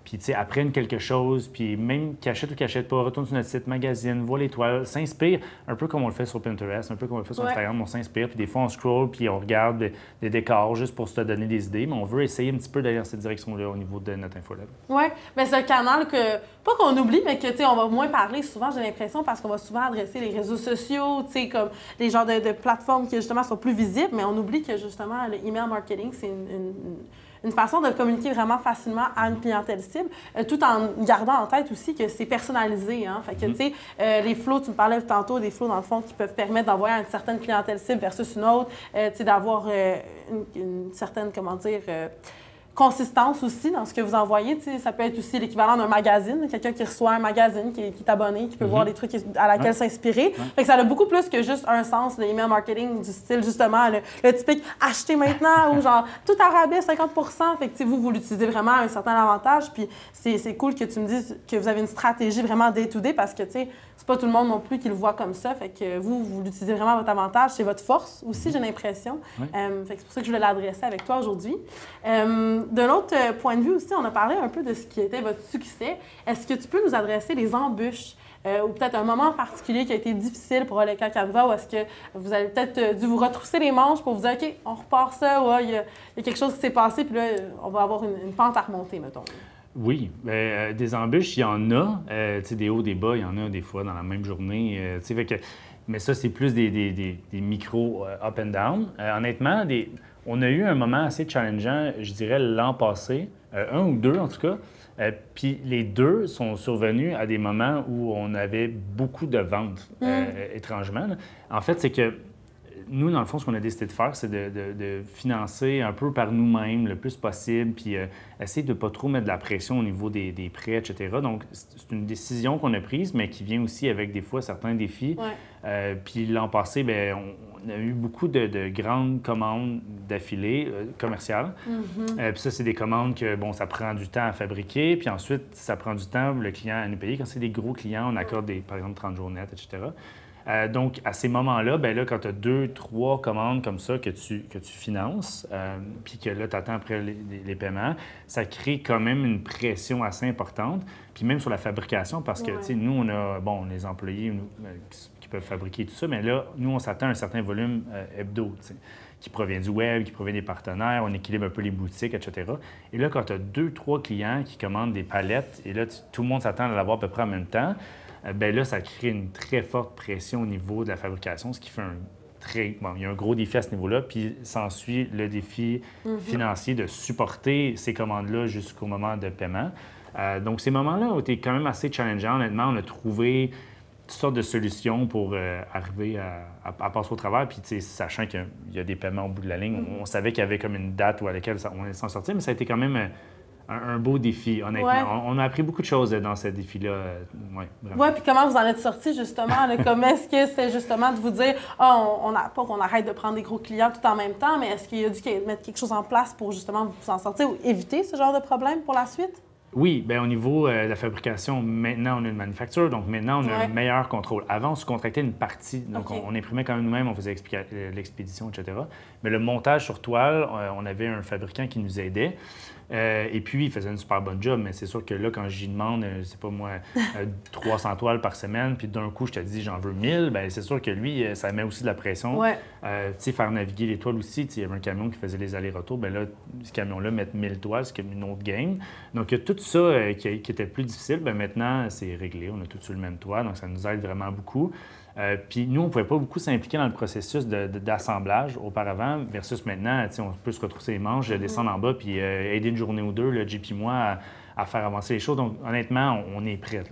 puis apprennent quelque chose, puis même qu'ils achètent ou qu'ils n'achètent pas, retournent sur notre site, magazine, voient les toiles, s'inspirent, un peu comme on le fait sur Pinterest, un peu comme on le fait sur Instagram, on s'inspire, puis des fois on scroll, puis on regarde des décors juste pour se donner des idées, mais on veut essayer un petit peu d'aller dans cette direction-là au niveau de notre infolette. Oui, mais c'est un canal que, pas qu'on oublie, mais que, on va moins parler souvent, j'ai l'impression, parce qu'on va souvent adresser les réseaux sociaux, comme les genres de plateformes qui, justement, sont plus visibles, mais on oublie que, justement, le email marketing, c'est une façon de communiquer vraiment facilement à une clientèle cible, tout en gardant en tête aussi que c'est personnalisé. Hein? Fait que, tu sais, les flows, tu me parlais tantôt des flows, dans le fond, qui peuvent permettre d'envoyer à une certaine clientèle cible versus une autre, tu sais, d'avoir une certaine, comment dire, consistance aussi dans ce que vous envoyez. T'sais, ça peut être aussi l'équivalent d'un magazine, quelqu'un qui reçoit un magazine, qui est abonné, qui peut voir des trucs à laquelle s'inspirer. Fait que ça a beaucoup plus que juste un sens de email marketing du style, justement, le typique « acheter maintenant » ou genre « tout à rabais, 50 ». Fait que vous l'utilisez vraiment à un certain avantage. Puis c'est cool que tu me dises que vous avez une stratégie vraiment day-to-day parce que, tu sais, c'est pas tout le monde non plus qui le voit comme ça. Fait que vous l'utilisez vraiment à votre avantage. C'est votre force aussi, j'ai l'impression. Fait que c'est pour ça que je voulais l'adresser avec toi aujourd'hui. De l'autre point de vue aussi, on a parlé un peu de ce qui était votre succès. Est-ce que tu peux nous adresser les embûches ou peut-être un moment en particulier qui a été difficile pour Oleka Canva ou est-ce que vous avez peut-être dû vous retrousser les manches pour vous dire « OK, on repart ça, ouais, il y a quelque chose qui s'est passé, puis là, on va avoir une pente à remonter, mettons. » Oui, des embûches, il y en a. Des hauts, des bas, il y en a des fois dans la même journée. Mais ça, c'est plus des micros up and down. Honnêtement, on a eu un moment assez challengeant, je dirais, l'an passé, un ou deux en tout cas. Puis les deux sont survenus à des moments où on avait beaucoup de ventes, étrangement. Là. En fait, c'est que nous, dans le fond, ce qu'on a décidé de faire, c'est de financer un peu par nous-mêmes le plus possible, puis essayer de ne pas trop mettre de la pression au niveau des prêts, etc. Donc, c'est une décision qu'on a prise, mais qui vient aussi avec des fois certains défis. Puis l'an passé, bien, on a eu beaucoup de grandes commandes d'affilée commerciales. Puis ça, c'est des commandes que, bon, ça prend du temps à fabriquer, puis ensuite, ça prend du temps pour le client à nous payer. Quand c'est des gros clients, on accorde, par exemple, 30 jours net, etc. Donc, à ces moments-là, bien là, quand tu as 2-3 commandes comme ça que tu finances, puis que là, tu attends après les paiements, ça crée quand même une pression assez importante. Puis même sur la fabrication, parce que, tu sais, nous, on a, bon, les employés qui peuvent fabriquer tout ça, mais là, nous, on s'attend à un certain volume hebdo, tu sais, qui provient du web, qui provient des partenaires, on équilibre un peu les boutiques, etc. Et là, quand tu as 2-3 clients qui commandent des palettes, et là, tout le monde s'attend à l'avoir à peu près en même temps, bien là, ça crée une très forte pression au niveau de la fabrication, ce qui fait il y a un gros défi à ce niveau-là, puis s'ensuit le défi financier de supporter ces commandes-là jusqu'au moment de paiement. Donc, ces moments-là ont été quand même assez challengeants. Honnêtement, on a trouvé toutes sortes de solutions pour arriver à passer au travers, puis sachant qu'il y a des paiements au bout de la ligne, on savait qu'il y avait comme une date à laquelle on allait s'en sortir, mais ça a été quand même un beau défi, honnêtement. Ouais. On a appris beaucoup de choses dans ce défi-là. Ouais, vraiment. Oui, puis comment vous en êtes sortis, justement? Là? Comme est-ce que c'est justement de vous dire, pas qu'on arrête de prendre des gros clients tout en même temps, mais est-ce qu'il y a dû mettre quelque chose en place pour justement vous en sortir ou éviter ce genre de problème pour la suite? Oui, bien, au niveau de la fabrication, maintenant, on a une manufacture, donc maintenant, on a un meilleur contrôle. Avant, on se contractait une partie, donc on imprimait quand même nous-mêmes, on faisait l'expédition, etc. Mais le montage sur toile, on avait un fabricant qui nous aidait. Et puis, il faisait une super bonne job, mais c'est sûr que là, quand j'y demande, c'est pas moi, 300 toiles par semaine, puis d'un coup, je te dis, j'en veux 1000, bien, c'est sûr que lui, ça met aussi de la pression. Ouais. Tu sais, faire naviguer les toiles aussi, il y avait un camion qui faisait les allers-retours, bien là, ce camion-là, mettre 1000 toiles, c'est comme une autre game. Donc, il y a tout ça qui était plus difficile, bien maintenant, c'est réglé, on a tout sur le même toit, donc ça nous aide vraiment beaucoup. Puis nous, on ne pouvait pas beaucoup s'impliquer dans le processus d'assemblage auparavant, versus maintenant, on peut se retrousser les manches, descendre en bas, puis aider une journée ou deux, le JP et moi, à faire avancer les choses. Donc, honnêtement, on est prêts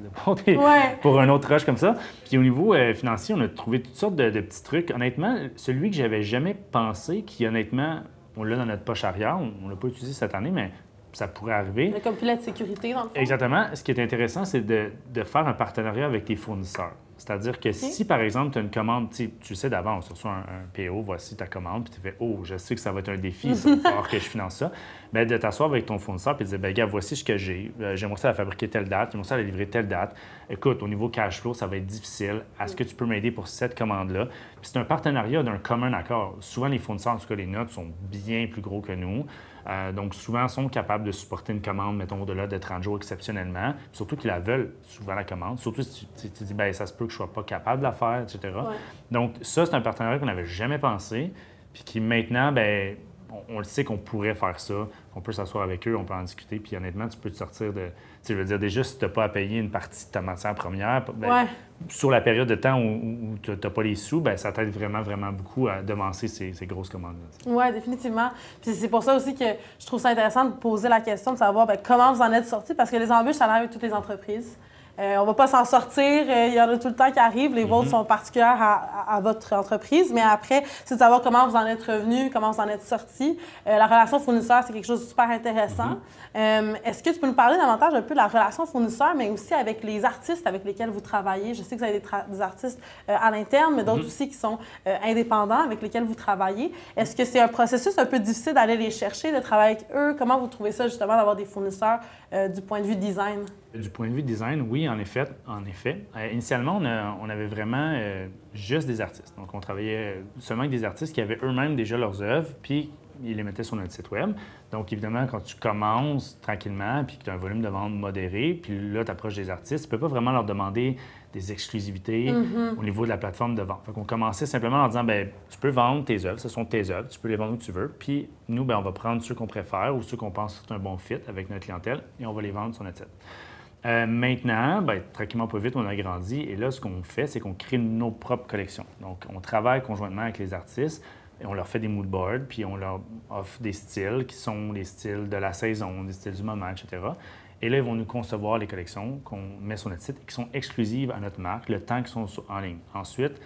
pour un autre rush comme ça. Puis au niveau financier, on a trouvé toutes sortes de petits trucs. Honnêtement, celui que j'avais jamais pensé, qui honnêtement, on l'a dans notre poche arrière, on ne l'a pas utilisé cette année, mais ça pourrait arriver. Comme filet de sécurité, dans le fond. Exactement. Ce qui est intéressant, c'est de faire un partenariat avec tes fournisseurs. C'est-à-dire que si, par exemple, tu as une commande, tu sais d'avance, tu reçois un PO, voici ta commande, puis tu fais « Oh, je sais que ça va être un défi, ça va falloir que je finance ça. » Bien, de t'asseoir avec ton fournisseur et de dire « Bien, gars, voici ce que j'ai. J'aimerais ça la fabriquer telle date, j'aimerais ça la livrer telle date. Écoute, au niveau cash flow, ça va être difficile. Est-ce que tu peux m'aider pour cette commande-là? » Puis c'est un partenariat d'un commun accord. Souvent, les fournisseurs, en tout cas les nôtres, sont bien plus gros que nous. Donc, souvent, sont capables de supporter une commande, mettons, au-delà de 30 jours exceptionnellement. Puis surtout qu'ils la veulent, souvent, la commande. Surtout si tu dis, bien, ça se peut que je ne sois pas capable de la faire, etc. Ouais. Donc, ça, c'est un partenariat qu'on n'avait jamais pensé. Puis qui, maintenant, bien, on le sait qu'on pourrait faire ça. On peut s'asseoir avec eux, on peut en discuter. Puis honnêtement, tu peux te sortir de... Tu veux dire, déjà, si tu n'as pas à payer une partie de ta matière première, bien, sur la période de temps où tu n'as pas les sous, bien, ça t'aide vraiment, vraiment beaucoup à devancer ces grosses commandes-là. Oui, définitivement. Puis c'est pour ça aussi que je trouve ça intéressant de poser la question, de savoir bien, comment vous en êtes sortis, parce que les embûches, ça arrive avec toutes les entreprises. On ne va pas s'en sortir, il y en a tout le temps qui arrivent. Les vôtres sont particulières à votre entreprise, mais après, c'est de savoir comment vous en êtes revenu, comment vous en êtes sorti. La relation fournisseur, c'est quelque chose de super intéressant. Est-ce que tu peux nous parler davantage un peu de la relation fournisseur, mais aussi avec les artistes avec lesquels vous travaillez? Je sais que vous avez des artistes à l'interne, mais d'autres aussi qui sont indépendants avec lesquels vous travaillez. Est-ce que c'est un processus un peu difficile d'aller les chercher, de travailler avec eux? Comment vous trouvez ça, justement, d'avoir des fournisseurs du point de vue design? Du point de vue design, oui, en effet. Initialement, on avait vraiment juste des artistes. Donc, on travaillait seulement avec des artistes qui avaient eux-mêmes déjà leurs œuvres, puis ils les mettaient sur notre site web. Donc, évidemment, quand tu commences tranquillement, puis que tu as un volume de vente modéré, puis là, tu approches des artistes, tu ne peux pas vraiment leur demander des exclusivités au niveau de la plateforme de vente. Fait qu'on commençait simplement en disant, bien, tu peux vendre tes œuvres, ce sont tes œuvres, tu peux les vendre où tu veux, puis nous, bien, on va prendre ceux qu'on préfère ou ceux qu'on pense que c'est un bon fit avec notre clientèle, et on va les vendre sur notre site. Maintenant, bien, tranquillement, pas vite, on a grandi. Et là, ce qu'on fait, c'est qu'on crée nos propres collections. Donc, on travaille conjointement avec les artistes et on leur fait des mood boards, puis on leur offre des styles qui sont les styles de la saison, des styles du moment, etc. Et là, ils vont nous concevoir les collections qu'on met sur notre site et qui sont exclusives à notre marque le temps qu'ils sont en ligne. Ensuite,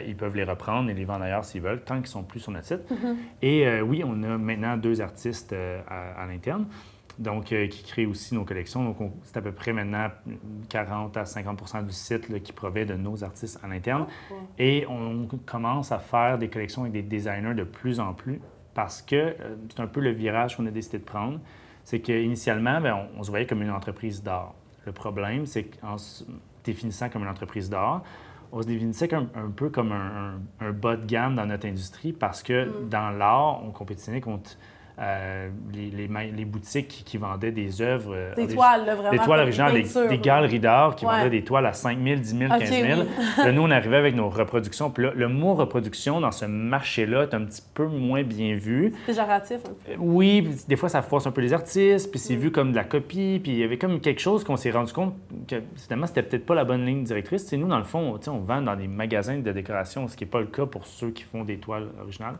ils peuvent les reprendre et les vendre ailleurs s'ils veulent, tant qu'ils ne sont plus sur notre site. Et oui, on a maintenant 2 artistes à l'interne. Donc, qui créent aussi nos collections. Donc, c'est à peu près maintenant 40 à 50 du site là, qui provient de nos artistes à l'interne. Et on commence à faire des collections avec des designers de plus en plus parce que c'est un peu le virage qu'on a décidé de prendre. C'est qu'initialement, on se voyait comme une entreprise d'art. Le problème, c'est qu'en se définissant comme une entreprise d'art, on se définissait un peu comme un bas de gamme dans notre industrie parce que dans l'art, on compétitionnait contre les boutiques qui vendaient des œuvres. Des toiles, là, vraiment. Des toiles originales, des galeries d'art qui vendaient des toiles à 5 000, 10 000, 15 000. Oui. Là, nous, on arrivait avec nos reproductions. Puis là, le mot reproduction dans ce marché-là est un petit peu moins bien vu. Péjoratif, un peu. Oui, puis des fois, ça froisse un peu les artistes, puis c'est vu comme de la copie. Puis il y avait comme quelque chose qu'on s'est rendu compte que finalement, c'était peut-être pas la bonne ligne directrice. Nous, dans le fond, on vend dans des magasins de décoration, ce qui n'est pas le cas pour ceux qui font des toiles originales.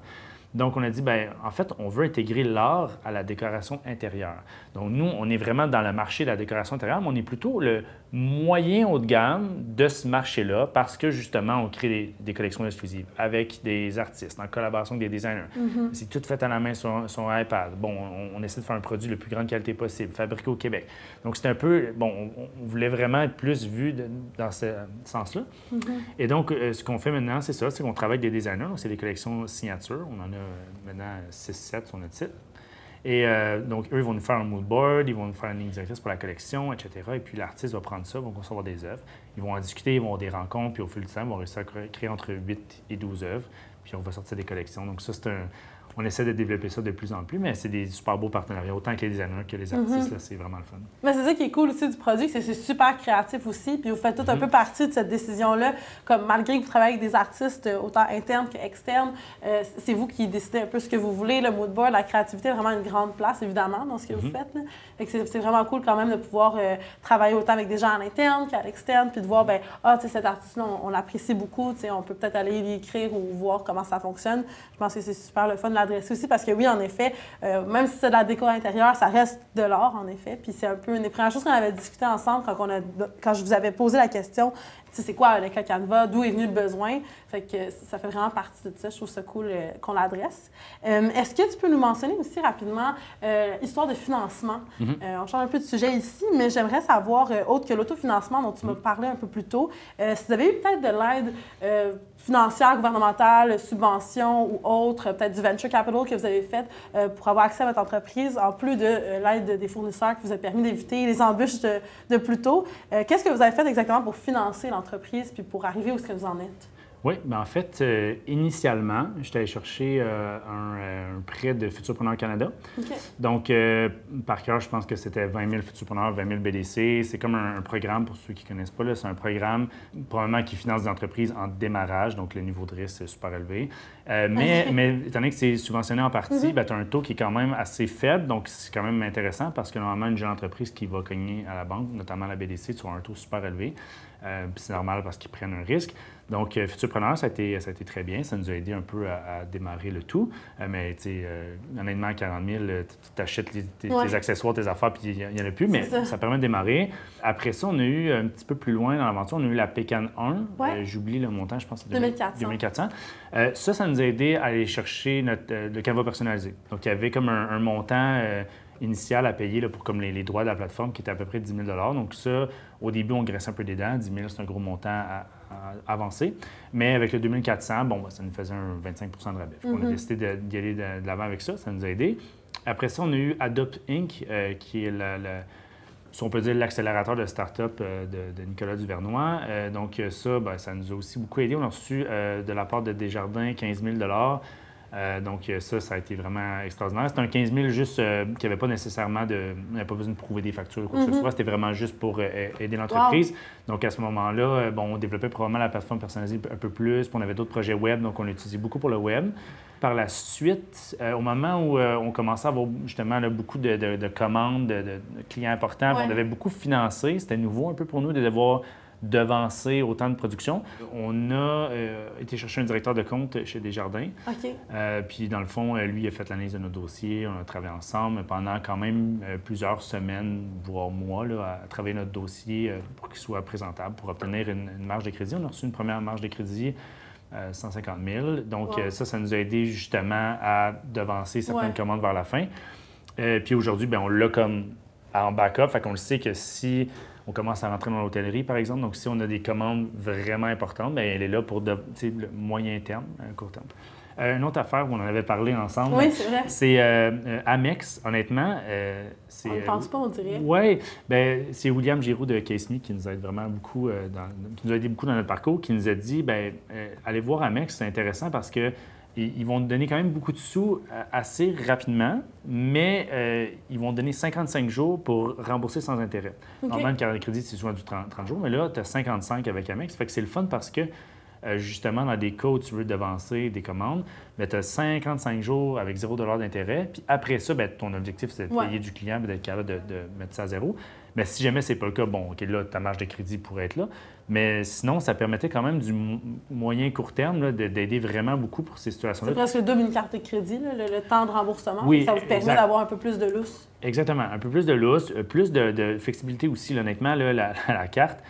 Donc, on a dit, bien, en fait, on veut intégrer l'art à la décoration intérieure. Donc, nous, on est vraiment dans le marché de la décoration intérieure, mais on est plutôt le moyen haut de gamme de ce marché-là parce que, justement, on crée des collections exclusives avec des artistes, en collaboration avec des designers. C'est tout fait à la main sur un iPad. Bon, on essaie de faire un produit de la plus grande qualité possible, fabriqué au Québec. Donc, c'est un peu, bon, on voulait vraiment être plus vu dans ce sens-là. Et donc, ce qu'on fait maintenant, c'est ça, c'est qu'on travaille avec des designers. Donc, c'est des collections signatures. On en a maintenant 6-7 sur notre site. Et donc, eux, ils vont nous faire un mood board, ils vont nous faire une ligne directrice pour la collection, etc. Et puis, l'artiste va prendre ça, va concevoir des œuvres. Ils vont en discuter, ils vont avoir des rencontres, puis au fil du temps, ils vont réussir à créer entre 8 et 12 œuvres. Puis, on va sortir des collections. Donc, ça, on essaie de développer ça de plus en plus, mais c'est des super beaux partenariats, autant que les designers que les artistes. Là, c'est vraiment le fun. Mais c'est ça qui est cool aussi du produit, c'est super créatif aussi, puis vous faites tout un peu partie de cette décision-là, comme malgré que vous travaillez avec des artistes autant internes qu'externes, c'est vous qui décidez un peu ce que vous voulez, le mood board, la créativité a vraiment une grande place, évidemment, dans ce que vous faites. Là. Fait que c'est vraiment cool quand même de pouvoir travailler autant avec des gens à l'interne qu'à l'externe, puis de voir, ben tu sais, cet artiste-là, on l'apprécie beaucoup, tu sais, on peut peut-être aller lui écrire ou voir comment ça fonctionne. Je pense que c'est super le fun de l'adresser aussi, parce que oui, en effet, même si c'est de la déco intérieure, ça reste de l'art, en effet. Puis c'est un peu une des premières choses qu'on avait discuté ensemble quand je vous avais posé la question, tu sais, c'est quoi le Canva, d'où est venu le besoin. Fait que ça fait vraiment partie de ça. Je trouve ça cool qu'on l'adresse. Est-ce que tu peux nous mentionner aussi rapidement histoire de financement? On change un peu de sujet ici, mais j'aimerais savoir, autre que l'autofinancement dont tu m'as parlé un peu plus tôt, si vous avez eu peut-être de l'aide financière, gouvernementale, subvention ou autre, peut-être du venture capital que vous avez fait pour avoir accès à votre entreprise, en plus de l'aide des fournisseurs qui vous a permis d'éviter les embûches de plus tôt. Qu'est-ce que vous avez fait exactement pour financer l'entreprise puis pour arriver où est-ce que vous en êtes? Oui, bien en fait, initialement, j'étais allé chercher un prêt de Futurpreneur Canada. Okay. Donc, par cœur, je pense que c'était 20 000 Futurpreneurs, 20 000 BDC. C'est comme un programme, pour ceux qui ne connaissent pas, c'est un programme probablement qui finance des entreprises en démarrage, donc le niveau de risque est super élevé. Mais étant donné que c'est subventionné en partie, tu as un taux qui est quand même assez faible, donc c'est quand même intéressant parce que normalement, une jeune entreprise qui va cogner à la banque, notamment la BDC, tu as un taux super élevé. C'est normal parce qu'ils prennent un risque. Donc, Futurpreneur, ça a été très bien. Ça nous a aidé un peu à démarrer le tout. Mais, tu sais, honnêtement, à 40 000, tu achètes tes accessoires, tes affaires, puis il n'y en a plus. Mais ça permet de démarrer. Après ça, on a eu un petit peu plus loin dans l'aventure, on a eu la Pécan 1. J'oublie le montant, je pense que c'est 2400. Ça nous a aidé à aller chercher le Canva personnalisé. Donc, il y avait comme un montant initial à payer là, pour comme les droits de la plateforme qui était à peu près 10 000 $. Donc ça, au début, on graissait un peu des dents. 10 000 $, c'est un gros montant à avancer. Mais avec le 2400, bon, ça nous faisait un 25 % de rabais. On a décidé d'y aller de l'avant avec ça. Ça nous a aidé. Après ça, on a eu Adopt Inc., qui est si on peut dire l'accélérateur de start-up de Nicolas Duvernois. Donc ça, ça nous a aussi beaucoup aidé. On a reçu de la part de Desjardins 15 000 $. Donc ça a été vraiment extraordinaire. C'était un 15 000 juste qui n'avait pas nécessairement on n'avait pas besoin de prouver des factures ou quoi que ce soit. C'était vraiment juste pour aider l'entreprise. Wow. Donc à ce moment-là, on développait probablement la plateforme personnalisée un peu plus. Puis on avait d'autres projets web, donc on l'utilisait beaucoup pour le web. Par la suite, au moment où on commençait à avoir justement là, beaucoup de commandes, de clients importants, on avait beaucoup financé. C'était nouveau un peu pour nous de devoir devancer autant de production. On a été chercher un directeur de compte chez Desjardins. Okay. Puis, dans le fond, lui, il a fait l'analyse de nos dossiers. On a travaillé ensemble pendant quand même plusieurs semaines, voire mois, là, à travailler notre dossier pour qu'il soit présentable, pour obtenir une marge de crédit. On a reçu une première marge de crédit 150 000. Donc, ça nous a aidé justement à devancer certaines commandes vers la fin. Puis aujourd'hui, on l'a comme en backup. Fait qu'on le sait que si on commence à rentrer dans l'hôtellerie, par exemple. Donc, si on a des commandes vraiment importantes, elle est là pour le moyen terme, court terme. Une autre affaire où on en avait parlé ensemble, c'est Amex, honnêtement. On ne pense pas, on dirait. Oui, c'est William Giroux de CaseMe qui nous aide vraiment beaucoup, qui nous a aidé beaucoup dans notre parcours, qui nous a dit, allez voir Amex, c'est intéressant parce que ils vont te donner quand même beaucoup de sous assez rapidement, mais ils vont te donner 55 jours pour rembourser sans intérêt. Normalement, une carte de crédit, c'est souvent du 30 jours, mais là, tu as 55 avec Amex. Fait que c'est le fun parce que justement, dans des cas où tu veux devancer des commandes, tu as 55 jours avec 0 $ d'intérêt. Puis après ça, ton objectif, c'est de payer du client et d'être capable de mettre ça à zéro. Mais si jamais c'est pas le cas, bon, OK, là, ta marge de crédit pourrait être là. Mais sinon, ça permettait quand même du moyen court terme d'aider vraiment beaucoup pour ces situations-là. C'est presque le double une carte de crédit, le temps de remboursement. Oui, ça vous permet d'avoir un peu plus de lousse. Exactement. Un peu plus de lousse, plus de flexibilité aussi. Là, honnêtement, là, la carte,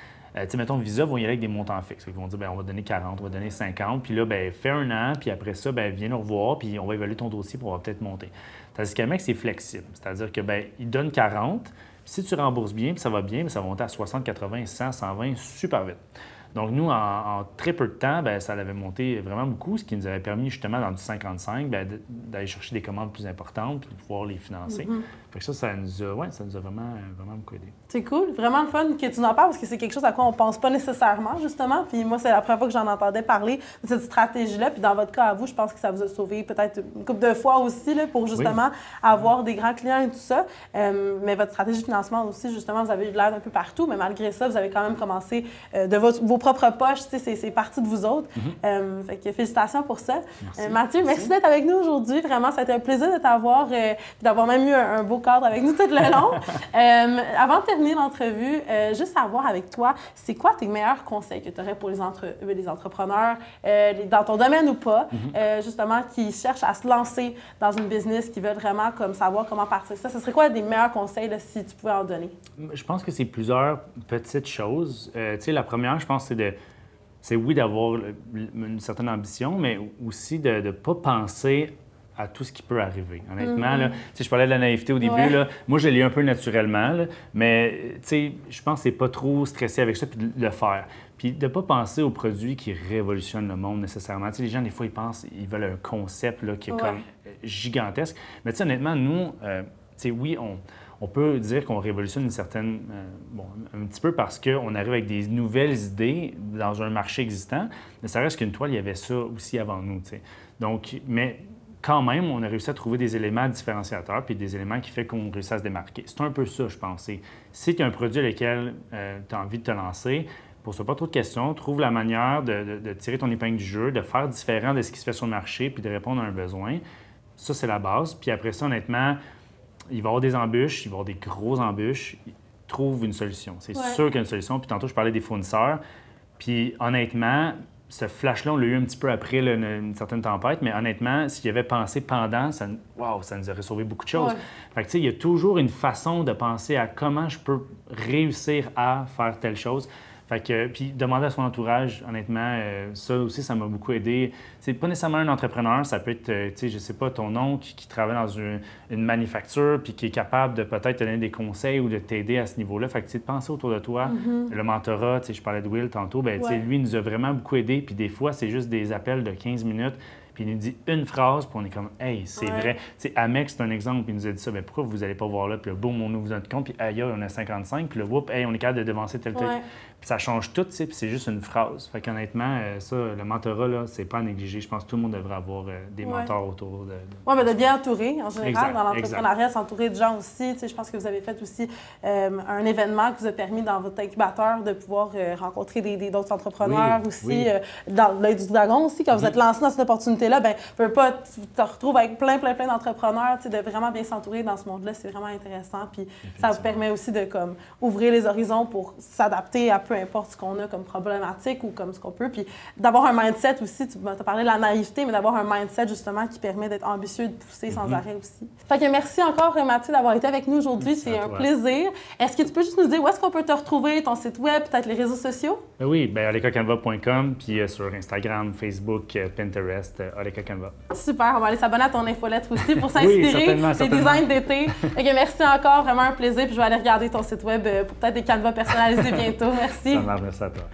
mettons, Visa vont y aller avec des montants fixes. Ils vont dire, on va donner 40, on va donner 50, puis là, fais un an, puis après ça, viens nous revoir, puis on va évaluer ton dossier, puis on va peut-être monter. Tandis qu'Amex, c'est flexible. C'est-à-dire que, ils donnent 40, si tu rembourses bien, puis ça va bien, ça va monter à 60, 80, 100, 120 super vite. Donc, nous, en très peu de temps, ça avait monté vraiment beaucoup, ce qui nous avait permis justement, dans du 55, d'aller chercher des commandes plus importantes puis de pouvoir les financer. Fait que ça nous a vraiment beaucoup aidé. C'est cool. Vraiment le fun que tu en parles parce que c'est quelque chose à quoi on pense pas nécessairement, justement. Puis moi, c'est la première fois que j'en entendais parler de cette stratégie-là. Puis dans votre cas, à vous, je pense que ça vous a sauvé peut-être une couple de fois aussi là, pour justement avoir des grands clients et tout ça. Mais votre stratégie de financement aussi, justement, vous avez eu de l'aide un peu partout. Mais malgré ça, vous avez quand même commencé de vos propres poches. C'est parti de vous autres. Fait que félicitations pour ça. Mathieu, merci d'être avec nous aujourd'hui. Vraiment, ça a été un plaisir de t'avoir et d'avoir même eu un beau cadre avec nous tout le long. Avant de terminer l'entrevue, juste savoir avec toi, c'est quoi tes meilleurs conseils que tu aurais pour les entrepreneurs, dans ton domaine ou pas, justement, qui cherchent à se lancer dans une business, qui veulent vraiment savoir comment partir ça? Ce serait quoi des meilleurs conseils là, si tu pouvais en donner? Je pense que c'est plusieurs petites choses. La première, je pense, c'est oui d'avoir une certaine ambition, mais aussi de ne pas penser à tout ce qui peut arriver. Honnêtement, là, je parlais de la naïveté au début. Là, moi, je l'ai un peu naturellement, là, mais je pense que c'est pas trop stressé avec ça puis de le faire. Puis de ne pas penser aux produits qui révolutionnent le monde nécessairement. Les gens, des fois, ils pensent, ils veulent un concept là, qui est comme gigantesque. Mais honnêtement, nous, oui, on peut dire qu'on révolutionne une certaine... un petit peu parce qu'on arrive avec des nouvelles idées dans un marché existant, mais ça reste qu'une toile, il y avait ça aussi avant nous. Donc, mais quand même, on a réussi à trouver des éléments différenciateurs puis des éléments qui font qu'on réussit à se démarquer. C'est un peu ça, je pense. Si tu as un produit avec lequel tu as envie de te lancer, pose-toi pas trop de questions, trouve la manière de tirer ton épingle du jeu, de faire différent de ce qui se fait sur le marché puis de répondre à un besoin. Ça, c'est la base. Puis après ça, honnêtement, il va y avoir des embûches, il va y avoir des grosses embûches. Trouve une solution. C'est sûr qu'il y a une solution. Puis tantôt, je parlais des fournisseurs. Puis honnêtement, ce flash-là, on l'a eu un petit peu après une certaine tempête, mais honnêtement, s'il y avait pensé pendant, ça nous aurait sauvé beaucoup de choses. Fait que, il y a toujours une façon de penser à comment je peux réussir à faire telle chose. Fait que, puis demander à son entourage, honnêtement, ça aussi, ça m'a beaucoup aidé. C'est pas nécessairement un entrepreneur, ça peut être, je sais pas, ton oncle qui travaille dans une manufacture puis qui est capable de peut-être te donner des conseils ou de t'aider à ce niveau-là. Fait que, de penser autour de toi. Le mentorat, je parlais de Will tantôt, lui, il nous a vraiment beaucoup aidé. Puis des fois, c'est juste des appels de 15 minutes. Puis il nous dit une phrase, puis on est comme « Hey, c'est vrai! » Amex, c'est un exemple, il nous a dit ça. « Bien, pourquoi vous n'allez pas voir là? » Puis là, boum, on ouvre notre compte, puis aïe, on a 55. Puis là, whoop, hey, on est capable de devancer tel truc. Puis ça change tout, puis c'est juste une phrase. Fait qu'honnêtement, ça, le mentorat, là, c'est pas à négliger. Je pense que tout le monde devrait avoir des mentors autour de Oui, mais de bien entourer, en général, dans l'entrepreneuriat, s'entourer de gens aussi. Je pense que vous avez fait aussi un événement qui vous a permis, dans votre incubateur, de pouvoir rencontrer d'autres entrepreneurs aussi. Dans l'œil du dragon aussi, quand vous êtes lancé dans cette opportunité-là, tu te retrouves avec plein d'entrepreneurs, de vraiment bien s'entourer dans ce monde-là. C'est vraiment intéressant. Puis ça vous permet aussi de ouvrir les horizons pour s'adapter à peu importe ce qu'on a comme problématique ou comme ce qu'on peut. Puis d'avoir un mindset aussi, tu as parlé de la naïveté, mais d'avoir un mindset justement qui permet d'être ambitieux et de pousser sans arrêt aussi. Fait que merci encore Mathieu d'avoir été avec nous aujourd'hui. C'est un plaisir. Est-ce que tu peux juste nous dire où est-ce qu'on peut te retrouver, ton site web, peut-être les réseaux sociaux? Oui, alekacanva.com, puis sur Instagram, Facebook, Pinterest, Aleka Canva. Super, on va aller s'abonner à ton infolettre aussi pour s'inspirer des designs d'été. Merci encore, vraiment un plaisir. Puis je vais aller regarder ton site web pour peut-être des canevas personnalisés bientôt. Merci. Ça marche, merci à toi.